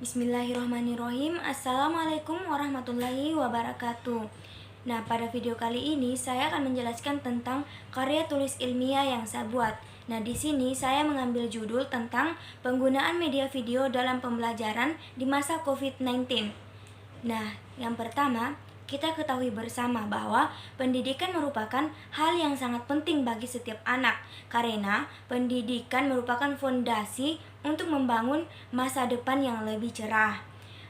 Bismillahirrahmanirrahim. Assalamualaikum warahmatullahi wabarakatuh. Nah, pada video kali ini saya akan menjelaskan tentang karya tulis ilmiah yang saya buat. Nah, di sini saya mengambil judul tentang penggunaan media video dalam pembelajaran di masa COVID-19. Nah, yang pertama, kita ketahui bersama bahwa pendidikan merupakan hal yang sangat penting bagi setiap anak, karena pendidikan merupakan fondasi untuk membangun masa depan yang lebih cerah.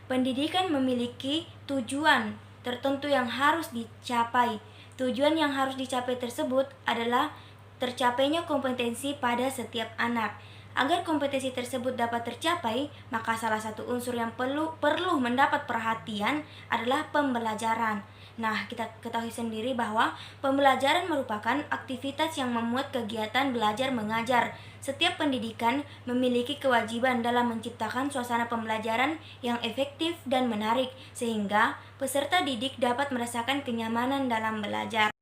Pendidikan memiliki tujuan tertentu yang harus dicapai. Tujuan yang harus dicapai tersebut adalah tercapainya kompetensi pada setiap anak. Agar kompetensi tersebut dapat tercapai, maka salah satu unsur yang perlu mendapat perhatian adalah pembelajaran. Nah, kita ketahui sendiri bahwa pembelajaran merupakan aktivitas yang memuat kegiatan belajar mengajar. Setiap pendidikan memiliki kewajiban dalam menciptakan suasana pembelajaran yang efektif dan menarik, sehingga peserta didik dapat merasakan kenyamanan dalam belajar.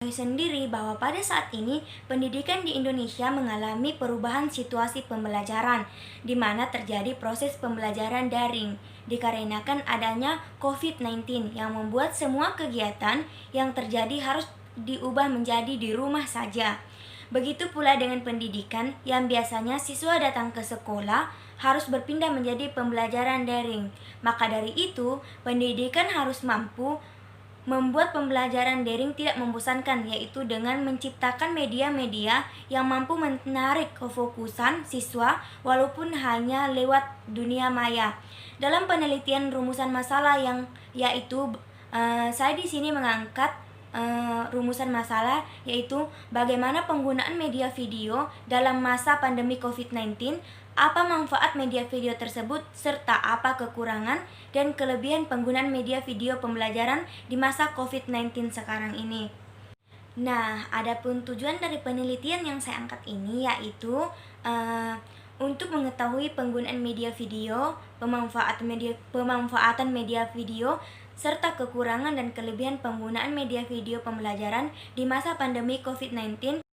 Sendiri bahwa pada saat ini pendidikan di Indonesia mengalami perubahan situasi pembelajaran, di mana terjadi proses pembelajaran daring dikarenakan adanya COVID-19 yang membuat semua kegiatan yang terjadi harus diubah menjadi di rumah saja. Begitu pula dengan pendidikan yang biasanya siswa datang ke sekolah harus berpindah menjadi pembelajaran daring. Maka dari itu, pendidikan harus mampu membuat pembelajaran daring tidak membosankan, yaitu dengan menciptakan media-media yang mampu menarik kefokusan siswa walaupun hanya lewat dunia maya. Dalam penelitian rumusan masalah saya di sini mengangkat rumusan masalah, yaitu bagaimana penggunaan media video dalam masa pandemi COVID-19, apa manfaat media video tersebut, serta apa kekurangan dan kelebihan penggunaan media video pembelajaran di masa COVID-19 sekarang ini. Nah, adapun tujuan dari penelitian yang saya angkat ini yaitu untuk mengetahui penggunaan media video, pemanfaatan media video, serta kekurangan dan kelebihan penggunaan media video pembelajaran di masa pandemi COVID-19.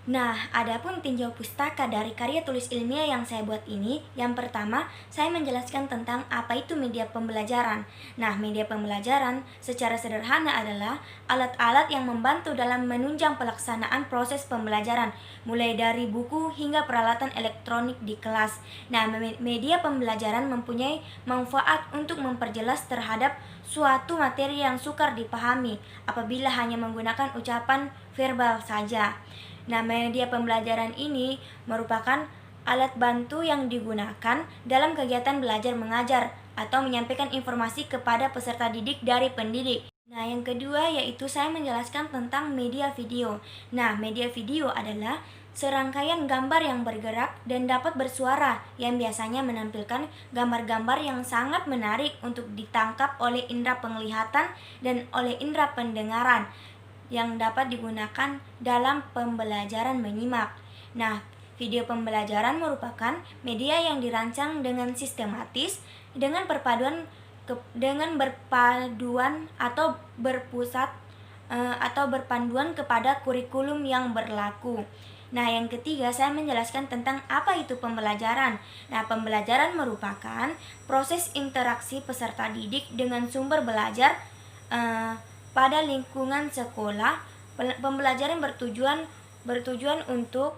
Nah, adapun tinjau pustaka dari karya tulis ilmiah yang saya buat ini, yang pertama, saya menjelaskan tentang apa itu media pembelajaran. Nah, media pembelajaran secara sederhana adalah alat-alat yang membantu dalam menunjang pelaksanaan proses pembelajaran, mulai dari buku hingga peralatan elektronik di kelas. Nah, media pembelajaran mempunyai manfaat untuk memperjelas terhadap suatu materi yang sukar dipahami apabila hanya menggunakan ucapan verbal saja. Nah, media pembelajaran ini merupakan alat bantu yang digunakan dalam kegiatan belajar mengajar atau menyampaikan informasi kepada peserta didik dari pendidik. Nah, yang kedua yaitu saya menjelaskan tentang media video. Nah, media video adalah serangkaian gambar yang bergerak dan dapat bersuara yang biasanya menampilkan gambar-gambar yang sangat menarik untuk ditangkap oleh indera penglihatan dan oleh indera pendengaran yang dapat digunakan dalam pembelajaran menyimak. Nah, video pembelajaran merupakan media yang dirancang dengan sistematis dengan berpaduan atau berpanduan kepada kurikulum yang berlaku. Nah, yang ketiga saya menjelaskan tentang apa itu pembelajaran. Nah, pembelajaran merupakan proses interaksi peserta didik dengan sumber belajar pada lingkungan sekolah. Pembelajaran bertujuan untuk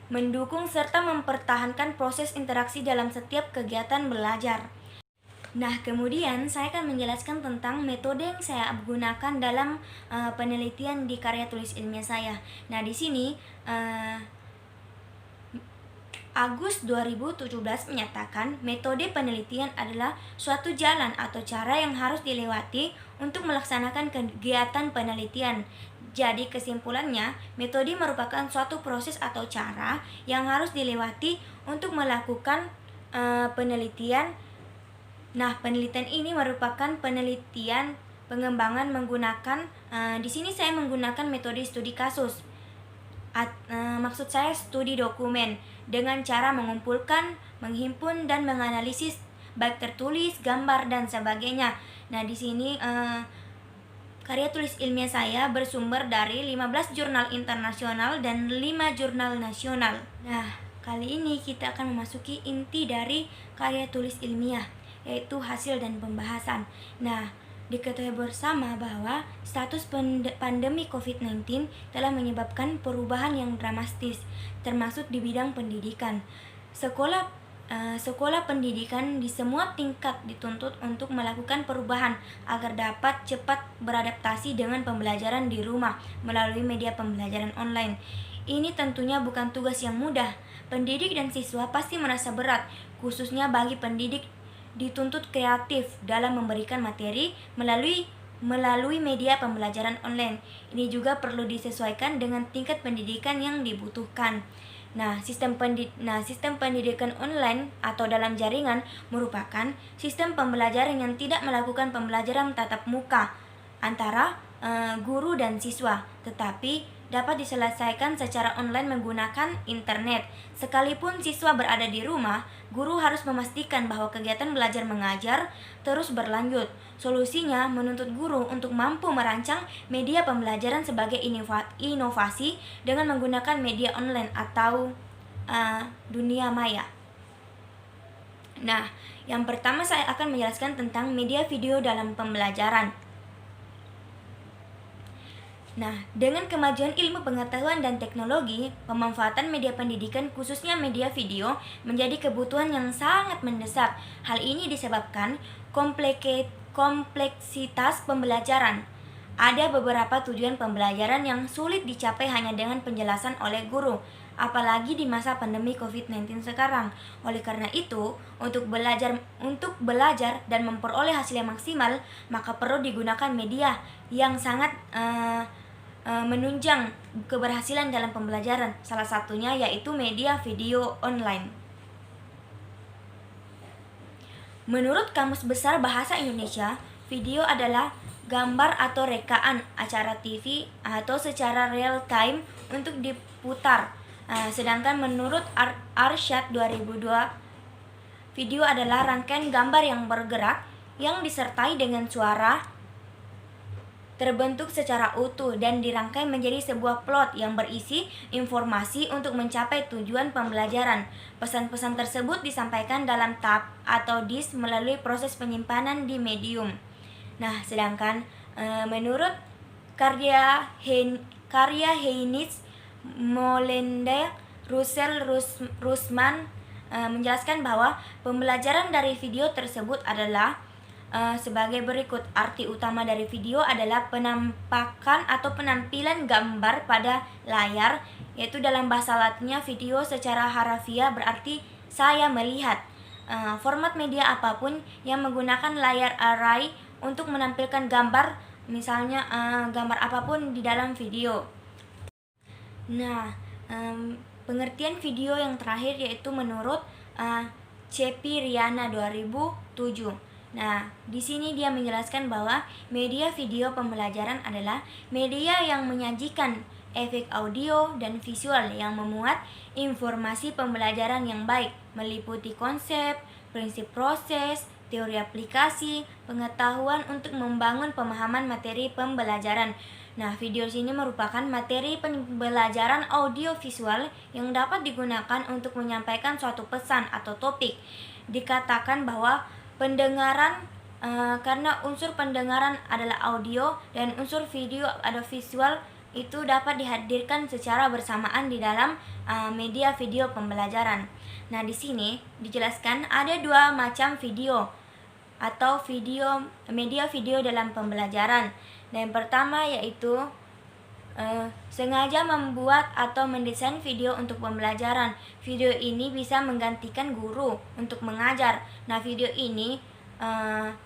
mendukung serta mempertahankan proses interaksi dalam setiap kegiatan belajar. Nah, kemudian saya akan menjelaskan tentang metode yang saya gunakan dalam penelitian di karya tulis ilmiah saya. Nah, di sini Agus 2017 menyatakan metode penelitian adalah suatu jalan atau cara yang harus dilewati untuk melaksanakan kegiatan penelitian. Jadi kesimpulannya, metode merupakan suatu proses atau cara yang harus dilewati untuk melakukan penelitian. Nah, penelitian ini merupakan penelitian pengembangan menggunakan di sini saya menggunakan metode studi kasus. Maksud saya studi dokumen dengan cara mengumpulkan, menghimpun dan menganalisis baik tertulis, gambar dan sebagainya. Nah, di sini Karya tulis ilmiah saya bersumber dari 15 jurnal internasional dan 5 jurnal nasional. Nah, kali ini kita akan memasuki inti dari karya tulis ilmiah, yaitu hasil dan pembahasan. Nah, diketahui bersama bahwa status pandemi COVID-19 telah menyebabkan perubahan yang dramatis, termasuk di bidang pendidikan. Sekolah pendidikan di semua tingkat dituntut untuk melakukan perubahan agar dapat cepat beradaptasi dengan pembelajaran di rumah melalui media pembelajaran online. Ini tentunya bukan tugas yang mudah. Pendidik dan siswa pasti merasa berat, khususnya bagi pendidik dituntut kreatif dalam memberikan materi melalui media pembelajaran online. Ini juga perlu disesuaikan dengan tingkat pendidikan yang dibutuhkan. Nah, sistem pendidikan online atau dalam jaringan merupakan sistem pembelajaran yang tidak melakukan pembelajaran tatap muka antara guru dan siswa, tetapi dapat diselesaikan secara online menggunakan internet. Sekalipun siswa berada di rumah, guru harus memastikan bahwa kegiatan belajar mengajar terus berlanjut. Solusinya menuntut guru untuk mampu merancang media pembelajaran sebagai inovasi dengan menggunakan media online atau dunia maya. Nah, yang pertama saya akan menjelaskan tentang media video dalam pembelajaran. Nah, dengan kemajuan ilmu pengetahuan dan teknologi, pemanfaatan media pendidikan khususnya media video menjadi kebutuhan yang sangat mendesak. Hal ini disebabkan kompleksitas pembelajaran. Ada beberapa tujuan pembelajaran yang sulit dicapai hanya dengan penjelasan oleh guru, apalagi di masa pandemi COVID-19 sekarang. Oleh karena itu, untuk belajar dan memperoleh hasil yang maksimal, maka perlu digunakan media yang sangat menunjang keberhasilan dalam pembelajaran. Salah satunya yaitu media video online. Menurut Kamus Besar Bahasa Indonesia, video adalah gambar atau rekaan acara TV atau secara real time untuk diputar. Sedangkan menurut Arsyad 2002, video adalah rangkaian gambar yang bergerak yang disertai dengan suara, terbentuk secara utuh dan dirangkai menjadi sebuah plot yang berisi informasi untuk mencapai tujuan pembelajaran. Pesan-pesan tersebut disampaikan dalam tab atau disk melalui proses penyimpanan di medium. Nah, sedangkan menurut karya Heinrich Mollender, Russell Russman menjelaskan bahwa pembelajaran dari video tersebut adalah sebagai berikut. Arti utama dari video adalah penampakan atau penampilan gambar pada layar, yaitu dalam bahasa Latinnya video secara harafiah berarti saya melihat. Format media apapun yang menggunakan layar array untuk menampilkan gambar, misalnya gambar apapun di dalam video. Nah, pengertian video yang terakhir yaitu menurut Cepi Riana 2007. Nah, di sini dia menjelaskan bahwa media video pembelajaran adalah media yang menyajikan efek audio dan visual yang memuat informasi pembelajaran yang baik, meliputi konsep, prinsip proses, teori aplikasi, pengetahuan untuk membangun pemahaman materi pembelajaran. Nah, video sini merupakan materi pembelajaran audio visual yang dapat digunakan untuk menyampaikan suatu pesan atau topik. Dikatakan bahwa pendengaran karena unsur pendengaran adalah audio dan unsur video atau visual itu dapat dihadirkan secara bersamaan di dalam media video pembelajaran. Nah, di sini dijelaskan ada dua macam video atau media video dalam pembelajaran. Nah, yang pertama yaitu sengaja membuat atau mendesain video untuk pembelajaran. Video ini bisa menggantikan guru untuk mengajar. Nah, video ini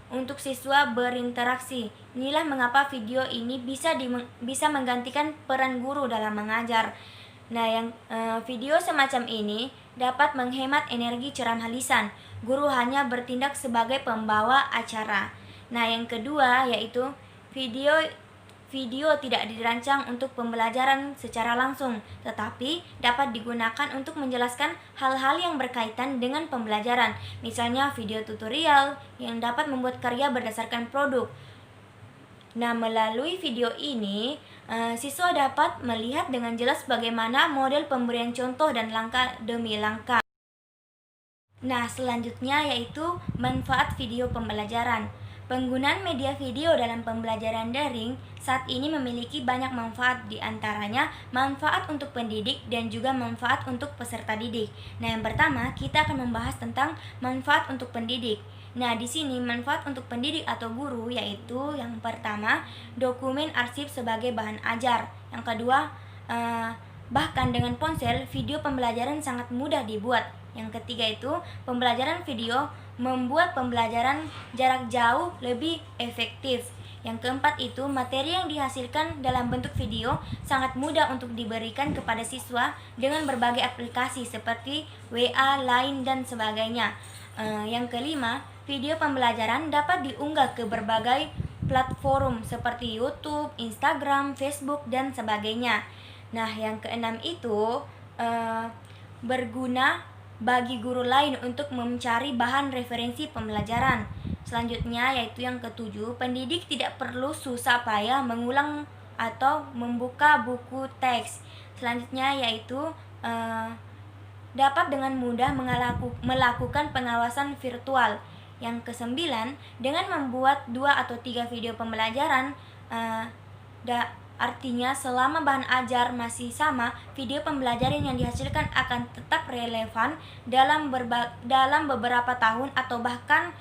untuk siswa berinteraksi. Inilah mengapa video ini bisa menggantikan peran guru dalam mengajar. Nah, yang video semacam ini dapat menghemat energi ceramah lisan. Guru hanya bertindak sebagai pembawa acara. Nah, yang kedua yaitu video tidak dirancang untuk pembelajaran secara langsung, tetapi dapat digunakan untuk menjelaskan hal-hal yang berkaitan dengan pembelajaran. Misalnya video tutorial yang dapat membuat karya berdasarkan produk. Nah, melalui video ini, siswa dapat melihat dengan jelas bagaimana model pemberian contoh dan langkah demi langkah. Nah, selanjutnya yaitu manfaat video pembelajaran. Penggunaan media video dalam pembelajaran daring saat ini memiliki banyak manfaat, di antaranya manfaat untuk pendidik dan juga manfaat untuk peserta didik. Nah, yang pertama kita akan membahas tentang manfaat untuk pendidik. Nah, di sini manfaat untuk pendidik atau guru yaitu yang pertama, dokumen arsip sebagai bahan ajar. Yang kedua, bahkan dengan ponsel, video pembelajaran sangat mudah dibuat. Yang ketiga itu, pembelajaran video membuat pembelajaran jarak jauh lebih efektif. Yang keempat itu, materi yang dihasilkan dalam bentuk video sangat mudah untuk diberikan kepada siswa dengan berbagai aplikasi seperti WA, Line, dan sebagainya. Yang kelima, video pembelajaran dapat diunggah ke berbagai platform seperti YouTube, Instagram, Facebook, dan sebagainya. Nah, yang keenam itu berguna bagi guru lain untuk mencari bahan referensi pembelajaran. Selanjutnya yaitu yang ketujuh, pendidik tidak perlu susah payah mengulang atau membuka buku teks. Selanjutnya yaitu dapat dengan mudah melakukan pengawasan virtual. Yang kesembilan, dengan membuat 2 atau 3 video pembelajaran, artinya selama bahan ajar masih sama, video pembelajaran yang dihasilkan akan tetap relevan dalam beberapa tahun atau bahkan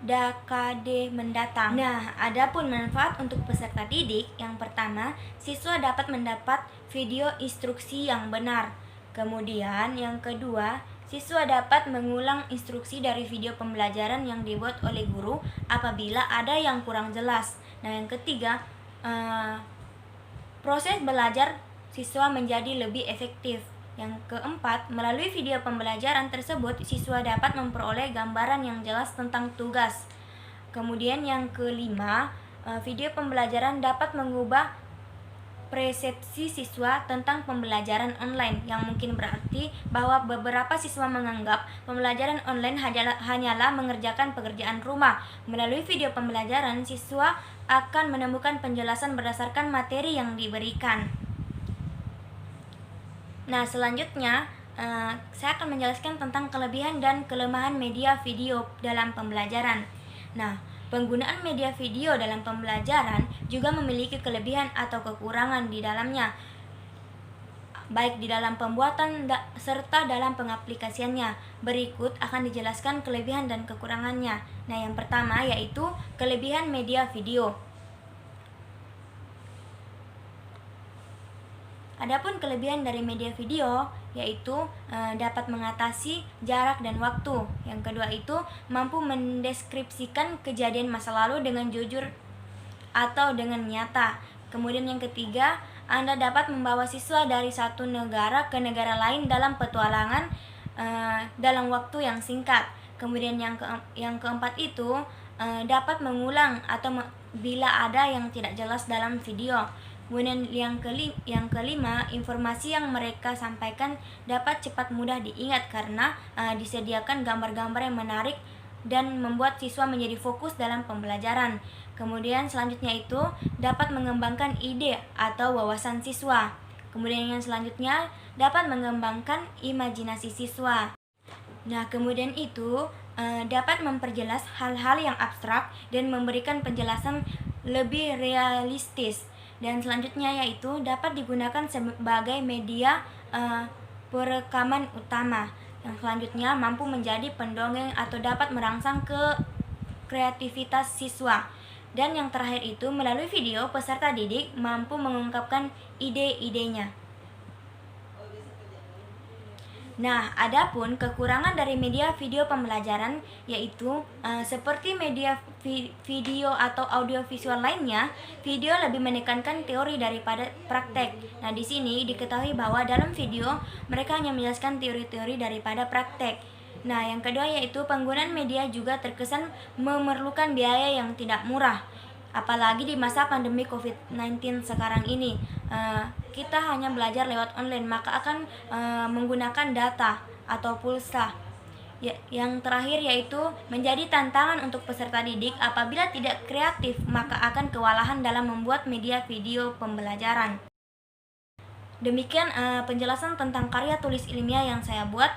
dekade mendatang. Nah, adapun manfaat untuk peserta didik, yang pertama, siswa dapat mendapat video instruksi yang benar. Kemudian yang kedua, siswa dapat mengulang instruksi dari video pembelajaran yang dibuat oleh guru apabila ada yang kurang jelas. Nah, yang ketiga, proses belajar siswa menjadi lebih efektif. Yang keempat, melalui video pembelajaran tersebut, siswa dapat memperoleh gambaran yang jelas tentang tugas. Kemudian yang kelima, video pembelajaran dapat mengubah persepsi siswa tentang pembelajaran online, yang mungkin berarti bahwa beberapa siswa menganggap pembelajaran online hanyalah mengerjakan pekerjaan rumah. Melalui video pembelajaran, siswa akan menemukan penjelasan berdasarkan materi yang diberikan. Nah, selanjutnya saya akan menjelaskan tentang kelebihan dan kelemahan media video dalam pembelajaran. Nah, penggunaan media video dalam pembelajaran juga memiliki kelebihan atau kekurangan di dalamnya, baik di dalam pembuatan serta dalam pengaplikasiannya. Berikut akan dijelaskan kelebihan dan kekurangannya. Nah, yang pertama yaitu kelebihan media video. Adapun kelebihan dari media video yaitu dapat mengatasi jarak dan waktu. Yang kedua itu mampu mendeskripsikan kejadian masa lalu dengan jujur atau dengan nyata. Kemudian yang ketiga, Anda dapat membawa siswa dari satu negara ke negara lain dalam petualangan dalam waktu yang singkat. Kemudian yang keempat itu dapat mengulang atau bila ada yang tidak jelas dalam video. Kemudian yang kelima, informasi yang mereka sampaikan dapat cepat mudah diingat karena disediakan gambar-gambar yang menarik dan membuat siswa menjadi fokus dalam pembelajaran. Kemudian selanjutnya itu dapat mengembangkan ide atau wawasan siswa. Kemudian yang selanjutnya dapat mengembangkan imajinasi siswa. Nah, kemudian itu dapat memperjelas hal-hal yang abstrak dan memberikan penjelasan lebih realistis. Dan selanjutnya yaitu dapat digunakan sebagai media perekaman utama. Yang selanjutnya mampu menjadi pendongeng atau dapat merangsang ke kreativitas siswa. Dan yang terakhir itu melalui video peserta didik mampu mengungkapkan ide-idenya. Nah, adapun kekurangan dari media video pembelajaran yaitu seperti media video atau audio visual lainnya, video lebih menekankan teori daripada praktek. Nah, di sini diketahui bahwa dalam video mereka hanya menjelaskan teori-teori daripada praktek. Nah, yang kedua yaitu penggunaan media juga terkesan memerlukan biaya yang tidak murah. Apalagi di masa pandemi COVID-19 sekarang ini, kita hanya belajar lewat online, maka akan menggunakan data atau pulsa. Yang terakhir yaitu menjadi tantangan untuk peserta didik apabila tidak kreatif maka akan kewalahan dalam membuat media video pembelajaran. Demikian penjelasan tentang karya tulis ilmiah yang saya buat.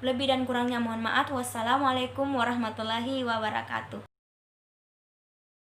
Lebih dan kurangnya mohon maaf. Wassalamualaikum warahmatullahi wabarakatuh.